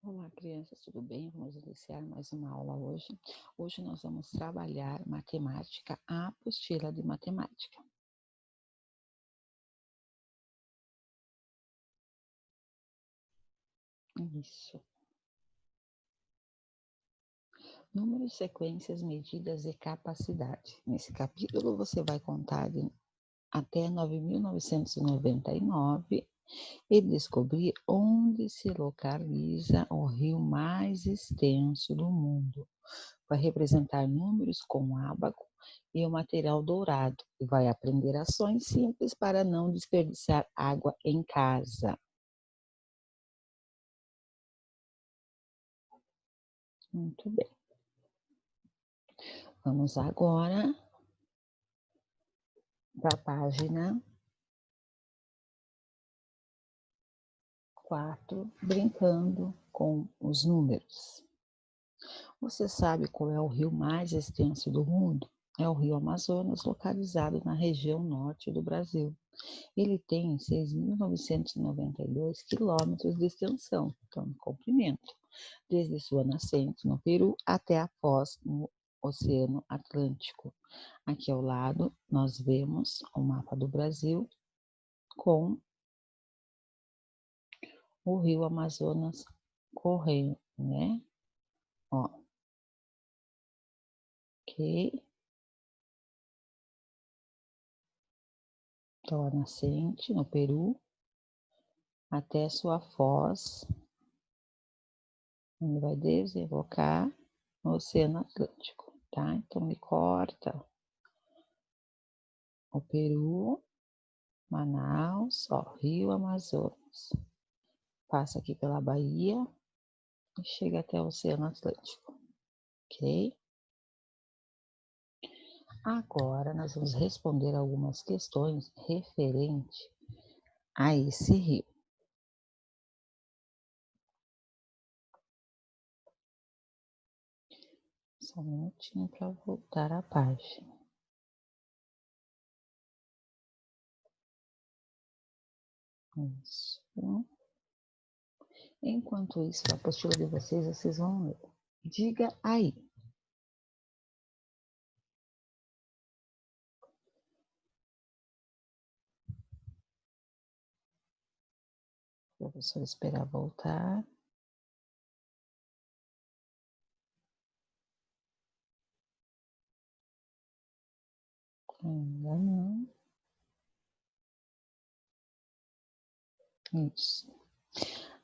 Olá, crianças, tudo bem? Vamos iniciar mais uma aula hoje. Hoje nós vamos trabalhar matemática, a apostila de matemática. Isso. Números, sequências, medidas e capacidade. Nesse capítulo você vai contar até 9.999 e descobrir onde se localiza o rio mais extenso do mundo. Vai representar números com ábaco e o material dourado e vai aprender ações simples para não desperdiçar água em casa. Muito bem. Vamos agora para a página 4, brincando com os números. Você sabe qual é o rio mais extenso do mundo? É o rio Amazonas, localizado na região norte do Brasil. Ele tem 6.992 quilômetros de extensão, então de comprimento, desde sua nascente no Peru até a foz no Oceano Atlântico. Aqui ao lado nós vemos o mapa do Brasil com o rio Amazonas correndo, né? Ó, ok. Então, a nascente no Peru até sua foz, onde vai desembocar no Oceano Atlântico, tá? Então, ele corta o Peru, Manaus, ó, Rio Amazonas. Passa aqui pela Bahia e chega até o Oceano Atlântico, ok? Agora nós vamos responder algumas questões referentes a esse rio. Só um minutinho para voltar à página. Isso. Enquanto isso, a apostila de vocês vão ler. Diga aí. O professor esperar voltar. Ainda não. Isso.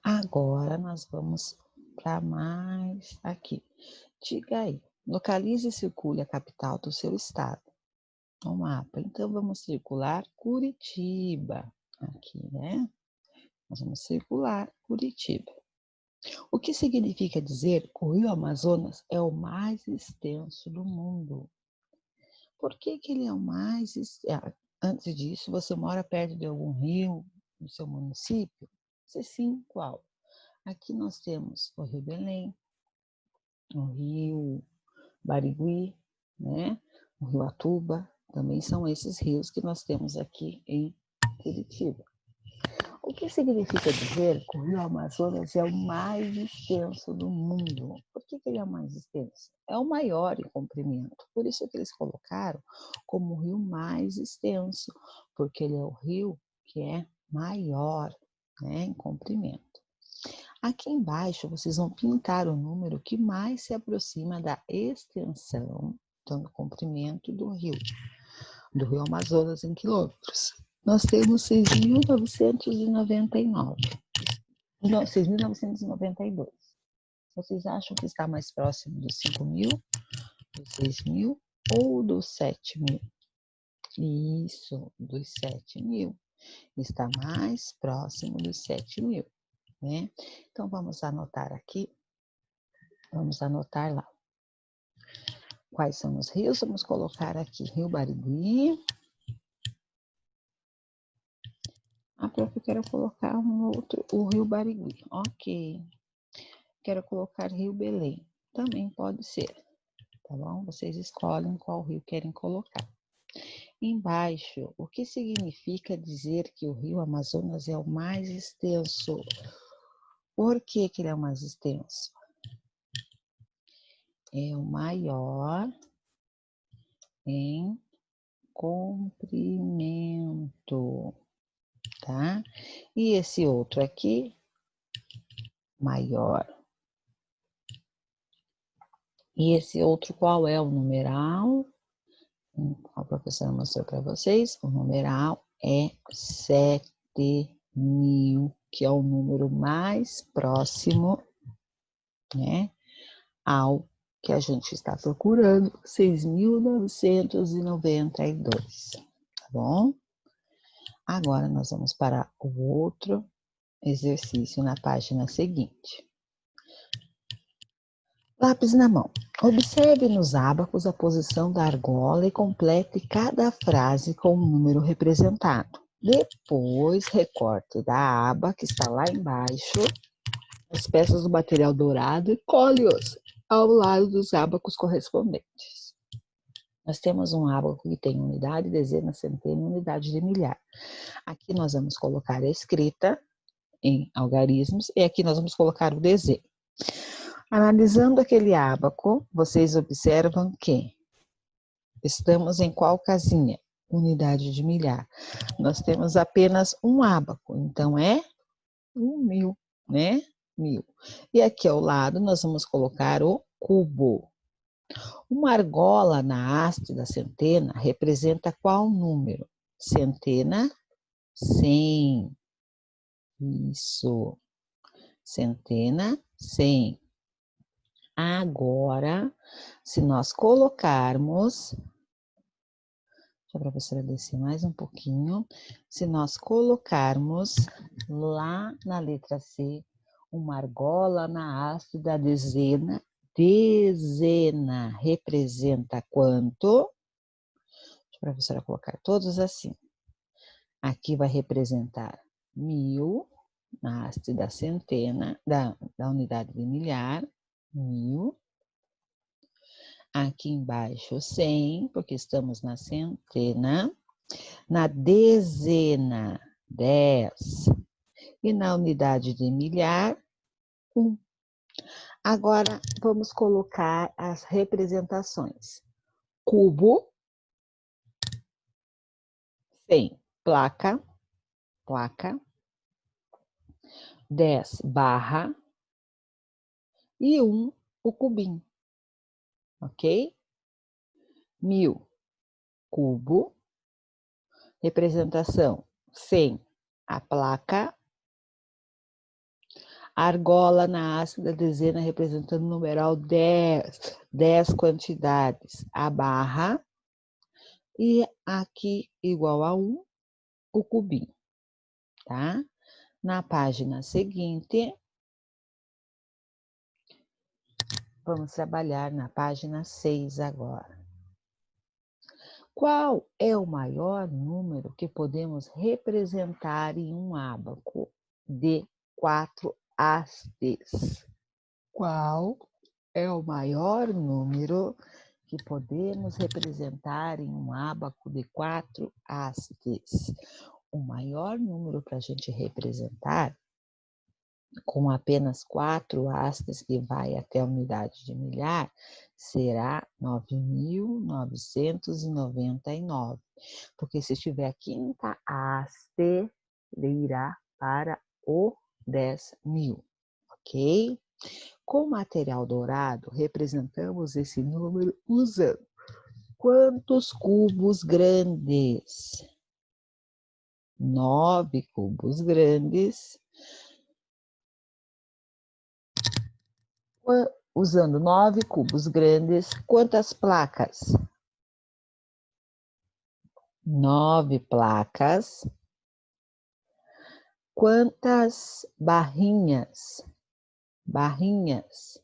Agora nós vamos para mais aqui. Diga aí. Localize e circule a capital do seu estado no mapa. Então vamos circular Curitiba. Aqui, né? Nós vamos circular Curitiba. O que significa dizer que o Rio Amazonas é o mais extenso do mundo? Por que ele é o mais extenso? Antes disso, você mora perto de algum rio no seu município? Se sim, qual? Aqui nós temos o Rio Belém, o Rio Barigui, né? O Rio Atuba, também são esses rios que nós temos aqui em Curitiba. O que significa dizer que o Rio Amazonas é o mais extenso do mundo? Por que ele é o mais extenso? É o maior em comprimento, por isso que eles colocaram como o rio mais extenso, porque ele é o rio que é maior, né, em comprimento. Aqui embaixo vocês vão pintar o número que mais se aproxima da extensão, então do comprimento do rio Amazonas em quilômetros. Nós temos 6.999. Não, 6.992. Vocês acham que está mais próximo dos 5.000, dos 6.000 ou dos 7.000? Isso, dos 7.000. Está mais próximo dos 7.000, né? Então, vamos anotar aqui. Vamos anotar lá. Quais são os rios? Vamos colocar aqui Rio Barigui. Prof, eu quero colocar um outro, o Rio Barigui. Ok. Quero colocar Rio Belém. Também pode ser, tá bom? Vocês escolhem qual rio querem colocar. Embaixo, o que significa dizer que o Rio Amazonas é o mais extenso? Por que que ele é o mais extenso? É o maior em comprimento, tá? E esse outro aqui, maior. E esse outro, qual é o numeral? A professora mostrou para vocês. O numeral é 7.000, que é o número mais próximo, né, ao que a gente está procurando, 6.992, tá bom? Agora nós vamos para o outro exercício na página seguinte. Lápis na mão. Observe nos ábacos a posição da argola e complete cada frase com o número representado. Depois, recorte da aba que está lá embaixo as peças do material dourado e colhe-os ao lado dos ábacos correspondentes. Nós temos um ábaco que tem unidade, dezena, centena e unidade de milhar. Aqui nós vamos colocar a escrita em algarismos e aqui nós vamos colocar o desenho. Analisando aquele ábaco, vocês observam que estamos em qual casinha? Unidade de milhar. Nós temos apenas um ábaco, então é 1.000, né? 1.000. E aqui ao lado nós vamos colocar o cubo. Uma argola na haste da centena representa qual número? Centena, 100. Isso. Centena, 100. Agora, se nós colocarmos, deixa a professora descer mais um pouquinho, se nós colocarmos lá na letra C, uma argola na haste da dezena, dezena representa quanto? Deixa a professora colocar todos assim. Aqui vai representar 1.000 na haste da centena, da unidade de milhar, 1.000. Aqui embaixo 100, porque estamos na centena. Na dezena, 10. E na unidade de milhar, 1. Agora, vamos colocar as representações. Cubo, 100. Placa, 10, barra, e 1, o cubinho. Ok? 1.000, cubo, representação 100, a placa, argola na haste da dezena representando o numeral 10, 10 quantidades, a barra, e aqui igual a 1, o cubinho, tá? Na página seguinte, vamos trabalhar na página 6 agora. Qual é o maior número que podemos representar em um ábaco de 4 hastes? Qual é o maior número que podemos representar em um ábaco de 4 hastes? O maior número para a gente representar com apenas 4 hastes, que vai até a unidade de milhar, será 9.999. Porque se estiver a quinta haste, ele irá para o 10.000, ok? Com material dourado, representamos esse número usando quantos cubos grandes? 9 cubos grandes. Usando 9 cubos grandes, quantas placas? 9 placas. Quantas barrinhas? Barrinhas.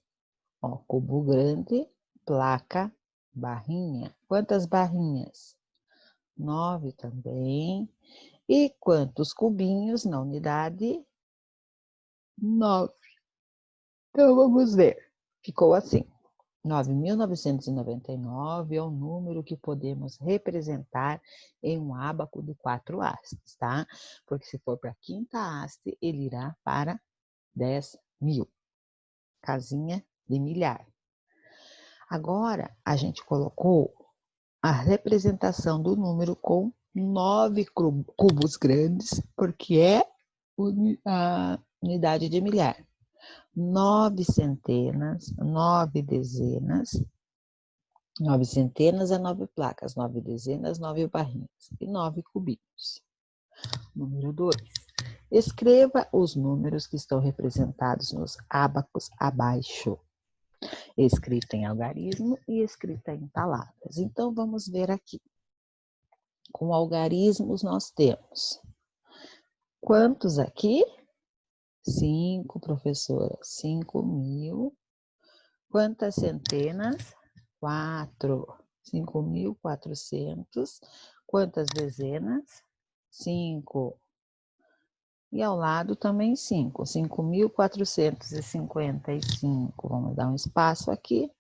Ó, cubo grande, placa, barrinha. Quantas barrinhas? 9 também. E quantos cubinhos na unidade? 9. Então, vamos ver. Ficou assim. 9.999 é o número que podemos representar em um ábaco de 4 hastes, tá? Porque se for para a quinta haste, ele irá para 10.000. 1000. Casinha de milhar. Agora, a gente colocou a representação do número com 9 cubos grandes, porque é a unidade de milhar. 9 centenas, 9 dezenas, 9 centenas é 9 placas, 9 dezenas, 9 barrinhas e 9 cubinhos. Número 2. Escreva os números que estão representados nos ábacos abaixo. Escrita em algarismo e escrita em palavras. Então, vamos ver aqui. Com algarismos, nós temos quantos aqui? 5, professora. 5.000. Quantas centenas? 4. 5.400. Quantas dezenas? 5. E ao lado também 5. 5.455. Vamos dar um espaço aqui.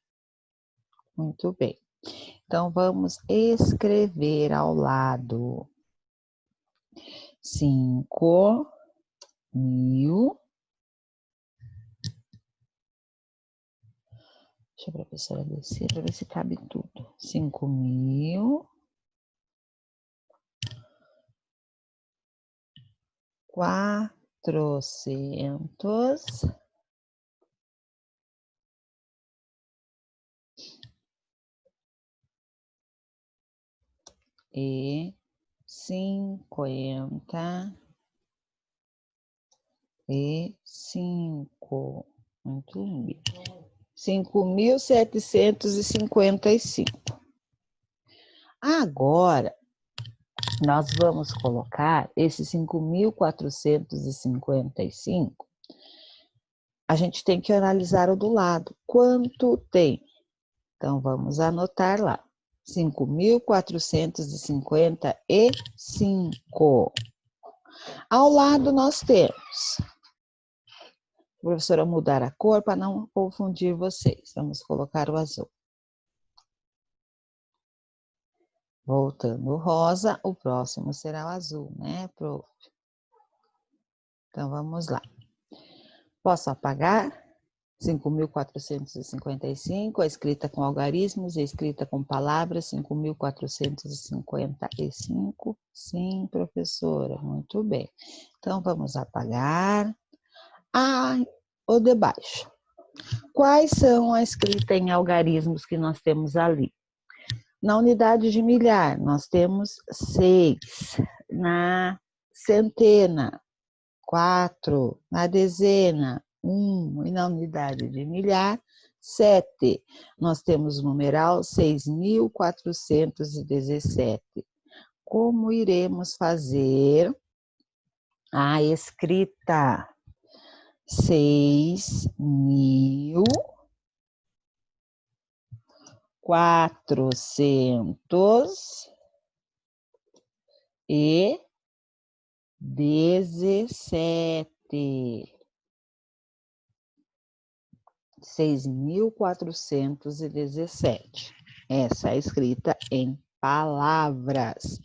Muito bem. Então, vamos escrever ao lado 5.000. Deixa a professora descer para ver se cabe tudo. 5.400 e 55. Muito bem. 5.755. Agora, nós vamos colocar esse 5.455. A gente tem que analisar o do lado. Quanto tem? Então, vamos anotar lá. 5.455. Ao lado, nós temos. Professora, mudar a cor para não confundir vocês. Vamos colocar o azul. Voltando o rosa, o próximo será o azul, né, prof? Então, vamos lá. Posso apagar? 5.455, a escrita com algarismos e a escrita com palavras, 5.455. Sim, professora, muito bem. Então, vamos apagar. O de baixo. Quais são a escrita em algarismos que nós temos ali? Na unidade de milhar, nós temos 6. Na centena, 4. Na dezena, 1. E na unidade de milhar, 7. Nós temos o numeral 6.417. Como iremos fazer a escrita? 6.417. 6.417. Essa é escrita em palavras.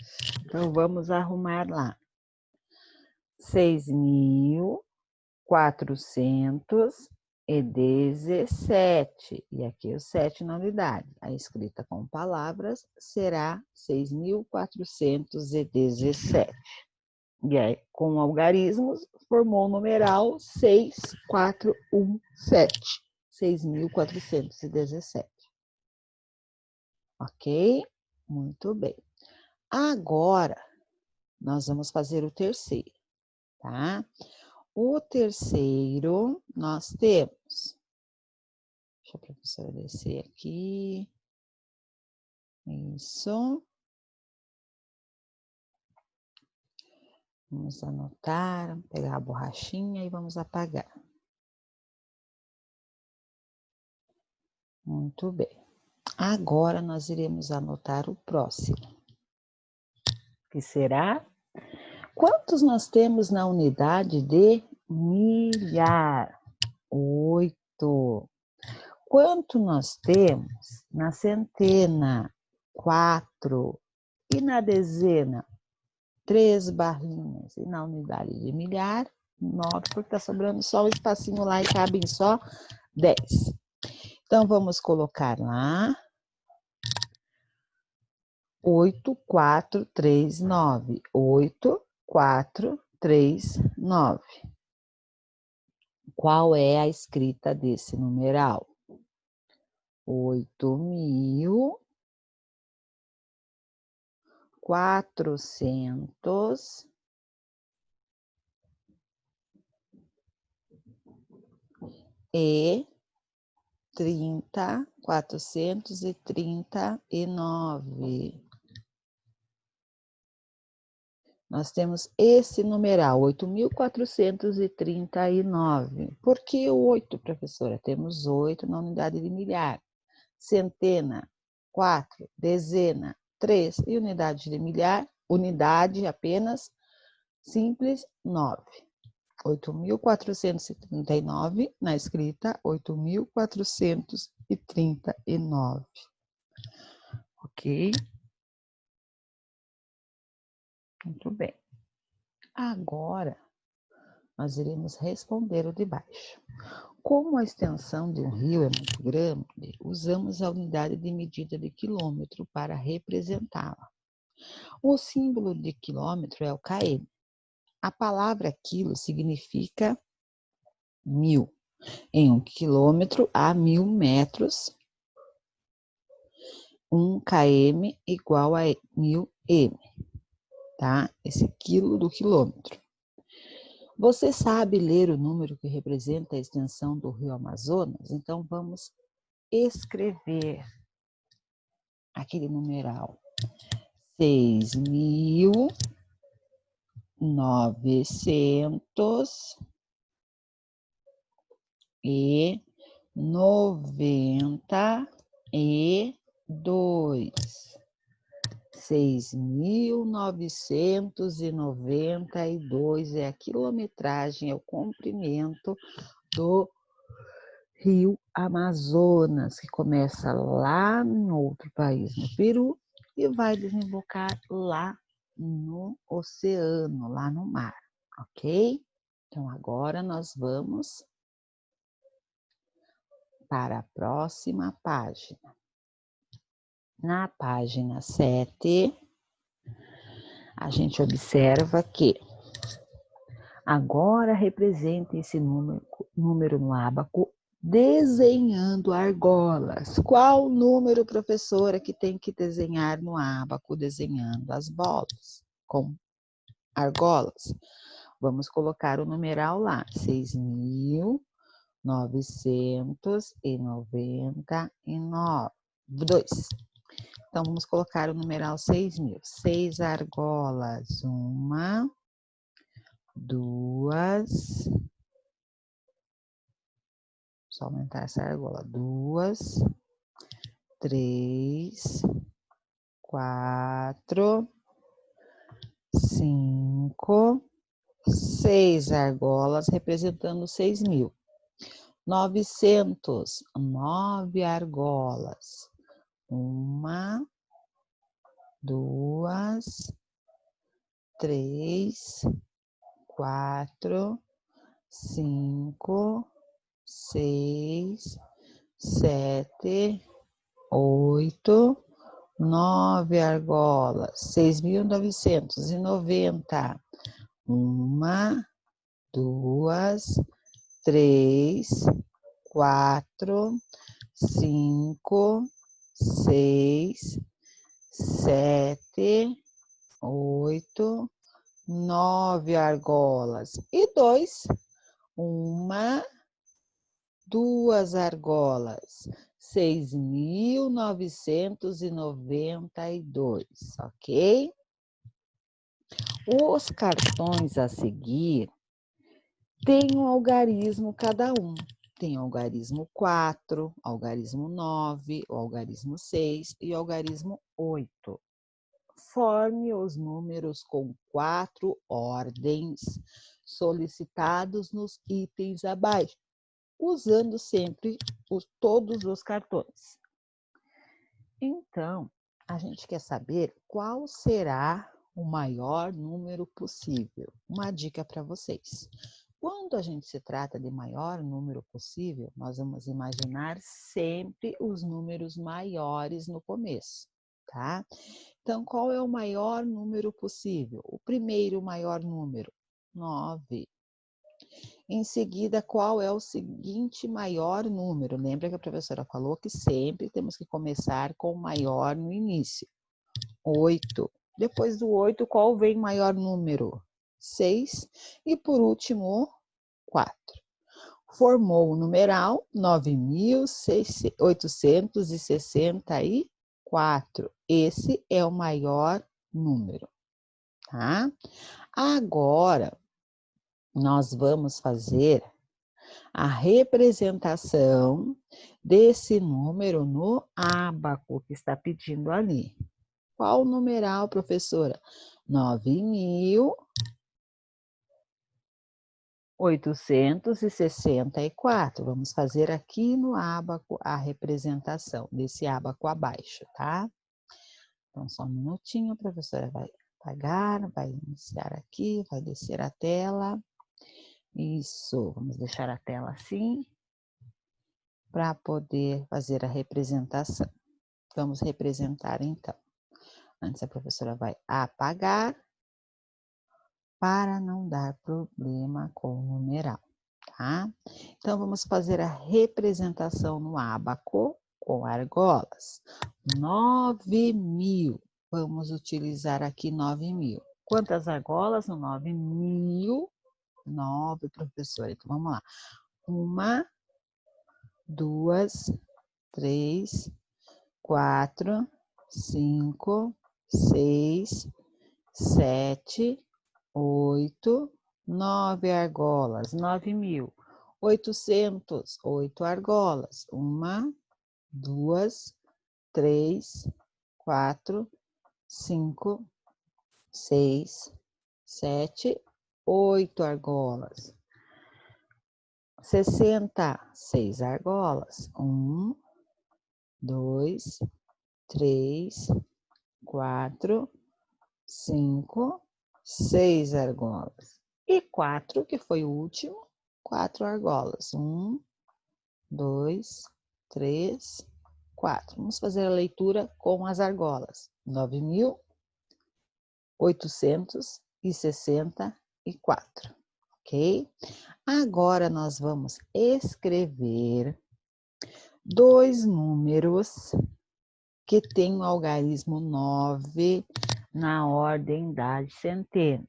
Então, vamos arrumar lá. 6.417. E aqui o 7 na unidade. A escrita com palavras será 6.417. E aí, com algarismos, formou o numeral 6417. 6.417. Ok? Muito bem. Agora, nós vamos fazer o terceiro, tá? O terceiro, nós temos... Deixa a professora descer aqui. Isso. Vamos anotar, pegar a borrachinha e vamos apagar. Muito bem. Agora, nós iremos anotar o próximo, que será... Quantos nós temos na unidade de milhar? 8. Quanto nós temos na centena? 4. E na dezena? 3 barrinhas. E na unidade de milhar? 9, porque tá sobrando só um espacinho lá e cabem só 10. Então, vamos colocar lá 8, 4, 3, 9. 8, 4, 3, 9. Qual é a escrita desse numeral? 8.400 e 439. Nós temos esse numeral, 8.439. Por que o 8, professora? Temos 8 na unidade de milhar. Centena, 4. Dezena, 3. E unidade de milhar, unidade apenas, simples, 9. 8.439, na escrita, 8.439. Ok? Muito bem. Agora, nós iremos responder o de baixo. Como a extensão de um rio é muito grande, usamos a unidade de medida de quilômetro para representá-la. O símbolo de quilômetro é o km. A palavra quilo significa 1000. Em 1 quilômetro há 1000 metros. 1 km igual a 1000 m. Tá? Esse quilo do quilômetro. Você sabe ler o número que representa a extensão do rio Amazonas? Então, vamos escrever aquele numeral. 6.992. 6.992 é a quilometragem, é o comprimento do rio Amazonas, que começa lá em outro país, no Peru, e vai desembocar lá no oceano, lá no mar, ok? Então, agora nós vamos para a próxima página. Na página 7, a gente observa que agora representa esse número no ábaco desenhando argolas. Qual número, professora, que tem que desenhar no ábaco desenhando as bolas com argolas? Vamos colocar o numeral lá, 6.992. Então, vamos colocar o numeral 6.000. 6 argolas. 1, 2. Só aumentar essa argola. 2, 3, 4, 5, 6 argolas, representando 6.000. 900, 9 argolas. 1, 2, 3, 4, 5, 6, 7, 8, 9 argolas. 6.990. 1, 2, 3, 4, 5, 6, 7, 8, 9 argolas. E 2, 1, 2 argolas. 6.992, ok? Os cartões a seguir têm um algarismo cada um. Tem o algarismo 4, algarismo 9, o algarismo 6 e o algarismo 8. Forme os números com 4 ordens solicitados nos itens abaixo, usando sempre todos os cartões. Então, a gente quer saber qual será o maior número possível. Uma dica para vocês. Quando a gente se trata de maior número possível, nós vamos imaginar sempre os números maiores no começo, tá? Então, qual é o maior número possível? O primeiro maior número, 9. Em seguida, qual é o seguinte maior número? Lembra que a professora falou que sempre temos que começar com o maior no início. 8. Depois do 8, qual vem maior número? 6. E por último, 4. Formou o numeral 9.864. Esse é o maior número, tá? Agora, nós vamos fazer a representação desse número no ábaco que está pedindo ali. Qual o numeral, professora? 9.864. Vamos fazer aqui no ábaco a representação desse ábaco abaixo, tá? Então, só um minutinho, a professora vai apagar, vai iniciar aqui, vai descer a tela. Isso, vamos deixar a tela assim, para poder fazer a representação. Vamos representar, então. Antes, a professora vai apagar, para não dar problema com o numeral, tá? Então, vamos fazer a representação no ábaco com argolas. 9.000. Vamos utilizar aqui 9.000. Quantas argolas no 9.000? 9, professora. Então, vamos lá. 1, 2, 3, 4, 5, 6, 7, 8, 9 argolas, 9.800, 8 argolas. 1, 2, 3, 4, 5, 6, 7, 8 argolas. 66 argolas. 1, 2, 3, 4, 5, 6 argolas. E 4, que foi o último, 4 argolas. 1, 2, 3, 4. Vamos fazer a leitura com as argolas. 9.864, ok? Agora nós vamos escrever dois números que têm o algarismo 9 na ordem das centenas.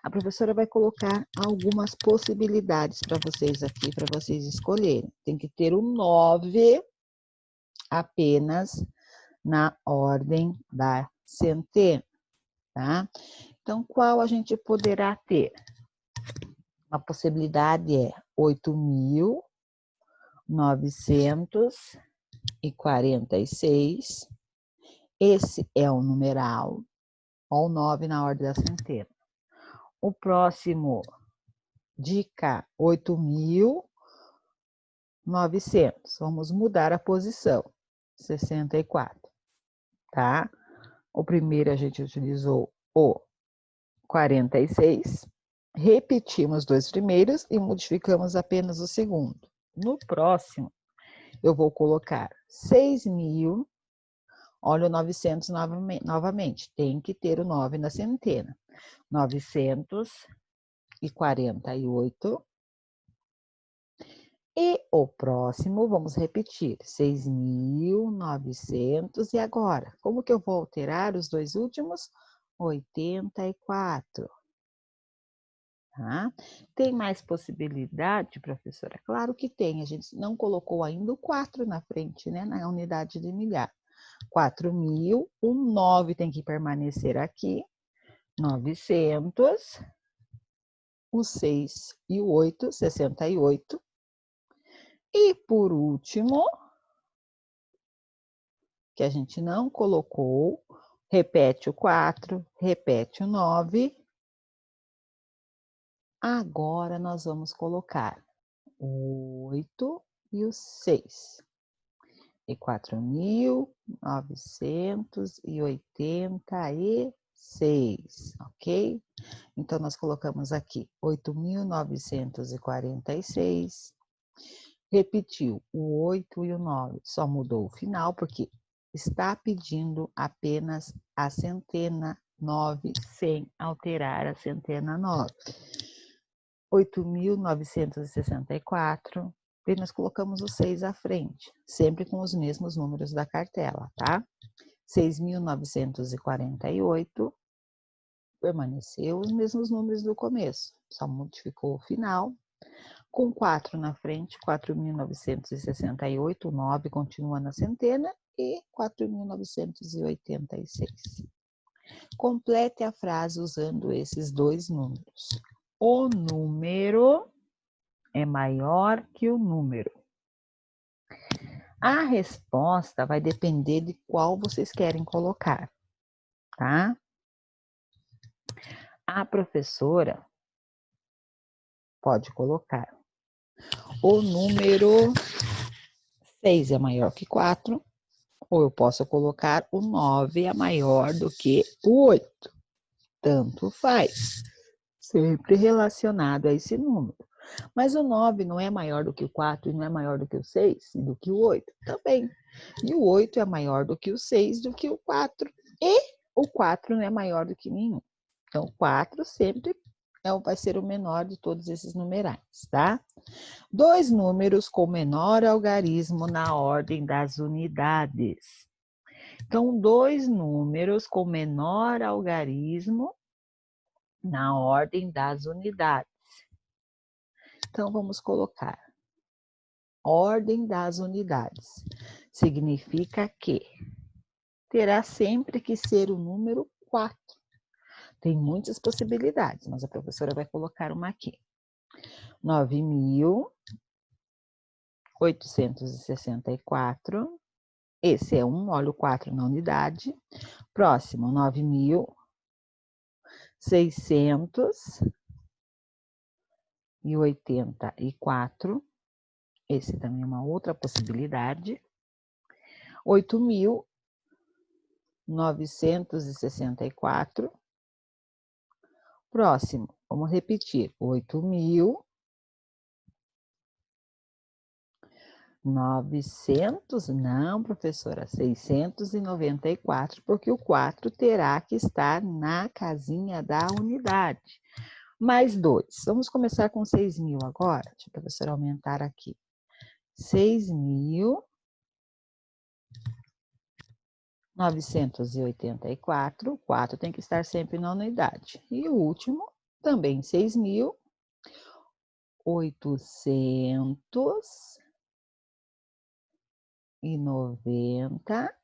A professora vai colocar algumas possibilidades para vocês aqui, para vocês escolherem. Tem que ter o 9 apenas na ordem da centena, tá? Então, qual a gente poderá ter? A possibilidade é 8.946. Esse é o numeral, ou 9 na ordem da centena. O próximo, dica 8.900. Vamos mudar a posição. 64, tá? O primeiro a gente utilizou o 46. Repetimos os dois primeiros e modificamos apenas o segundo. No próximo, eu vou colocar 6.000. Olha o 900 novamente. Tem que ter o 9 na centena. 948. E o próximo, vamos repetir, 6.900. E agora, como que eu vou alterar os dois últimos? 84. Tá? Tem mais possibilidade, professora? Claro que tem, a gente não colocou ainda o 4 na frente, né, na unidade de milhar. 4.000, o 9 tem que permanecer aqui, 900, o 6 e o 8, 68. E por último, que a gente não colocou, repete o 4, repete o 9. Agora nós vamos colocar o 8 e o 6. E 4.984. 6, ok? Então, nós colocamos aqui 8.946. Repetiu o 8 e o 9, só mudou o final, porque está pedindo apenas a centena 9, sem alterar a centena 9. 8.964, e nós colocamos o 6 à frente, sempre com os mesmos números da cartela, tá? 6.948, permaneceu os mesmos números do começo, só modificou o final. Com 4 na frente, 4.968, o 9 continua na centena, e 4.986. Complete a frase usando esses dois números. O número é maior que o número. A resposta vai depender de qual vocês querem colocar, tá? A professora pode colocar o número 6 é maior que 4, ou eu posso colocar o 9 é maior do que o 8. Tanto faz, sempre relacionado a esse número. Mas o 9 não é maior do que o 4, e não é maior do que o 6, e do que o 8 também. E o 8 é maior do que o 6, do que o 4, e o 4 não é maior do que nenhum. Então, o 4 sempre vai ser o menor de todos esses numerais, tá? Dois números com menor algarismo na ordem das unidades. Então, dois números com menor algarismo na ordem das unidades. Então, vamos colocar ordem das unidades. Significa que terá sempre que ser o número 4. Tem muitas possibilidades, mas a professora vai colocar uma aqui. 9.864. Esse é 1, olha o 4 na unidade. Próximo, 9.684. Esse também é uma outra possibilidade. 8.964. Próximo, vamos repetir. 8.900, não, professora, 694, porque o 4 terá que estar na casinha da unidade. Mais 2. Vamos começar com 6.000 agora. Deixa a professora aumentar aqui. 6.984. O 4 tem que estar sempre na unidade. E o último, também 6.894.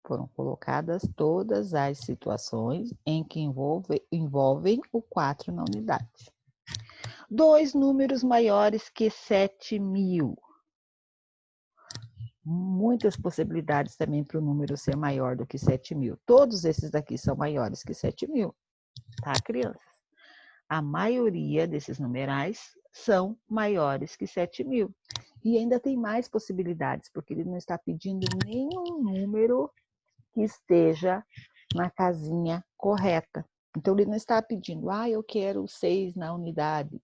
Foram colocadas todas as situações em que envolvem o 4 na unidade. Dois números maiores que 7.000. Muitas possibilidades também para o número ser maior do que 7.000. Todos esses daqui são maiores que 7.000, tá, crianças? A maioria desses numerais são maiores que 7.000. E ainda tem mais possibilidades, porque ele não está pedindo nenhum número que esteja na casinha correta. Então, ele não está pedindo, eu quero 6 na unidade,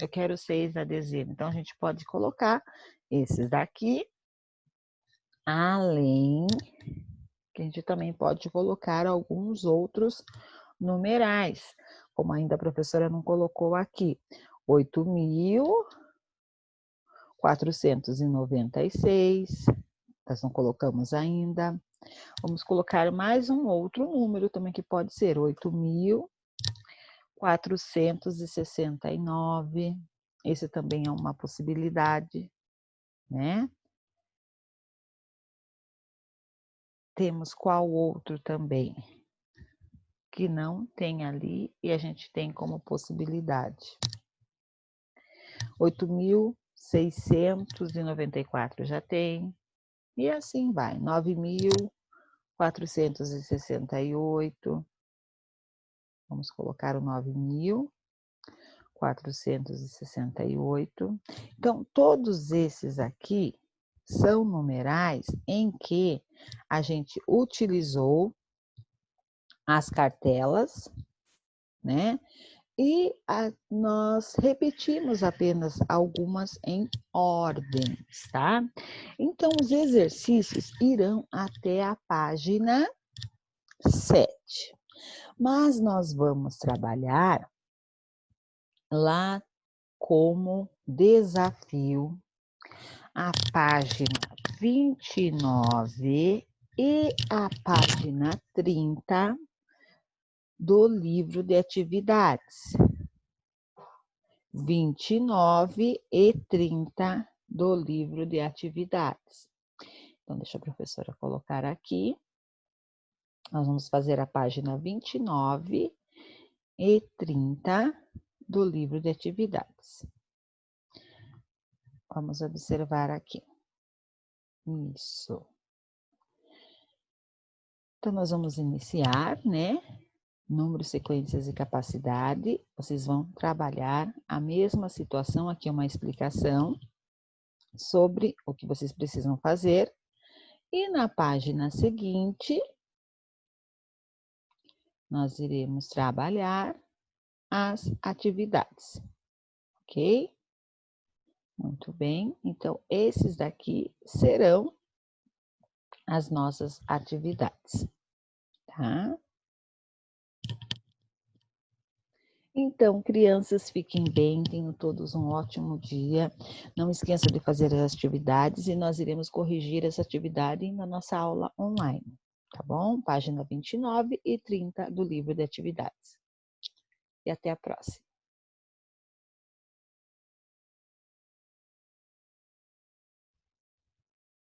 eu quero 6 na dezena. Então, a gente pode colocar esses daqui, além que a gente também pode colocar alguns outros numerais, como ainda a professora não colocou aqui. 8.496, nós não colocamos ainda. Vamos colocar mais um outro número também que pode ser 8.469. Esse também é uma possibilidade, né? Temos qual outro também que não tem ali e a gente tem como possibilidade? 8.694 já tem. E assim vai. 9.468. Vamos colocar o 9.468. Então, todos esses aqui são numerais em que a gente utilizou as cartelas, né? E nós repetimos apenas algumas em ordens, tá? Então, os exercícios irão até a página 7. Mas nós vamos trabalhar lá como desafio a página 29 e a página 30 do livro de atividades. 29 e 30 do livro de atividades. Então, deixa a professora colocar aqui. Nós vamos fazer a página 29 e 30 do livro de atividades. Vamos observar aqui. Isso. Então, nós vamos iniciar, né? Número, sequências e capacidade. Vocês vão trabalhar a mesma situação, aqui uma explicação sobre o que vocês precisam fazer. E na página seguinte, nós iremos trabalhar as atividades, ok? Muito bem, então esses daqui serão as nossas atividades, tá? Então, crianças, fiquem bem, tenham todos um ótimo dia. Não esqueçam de fazer as atividades e nós iremos corrigir essa atividade na nossa aula online, tá bom? Página 29 e 30 do livro de atividades. E até a próxima.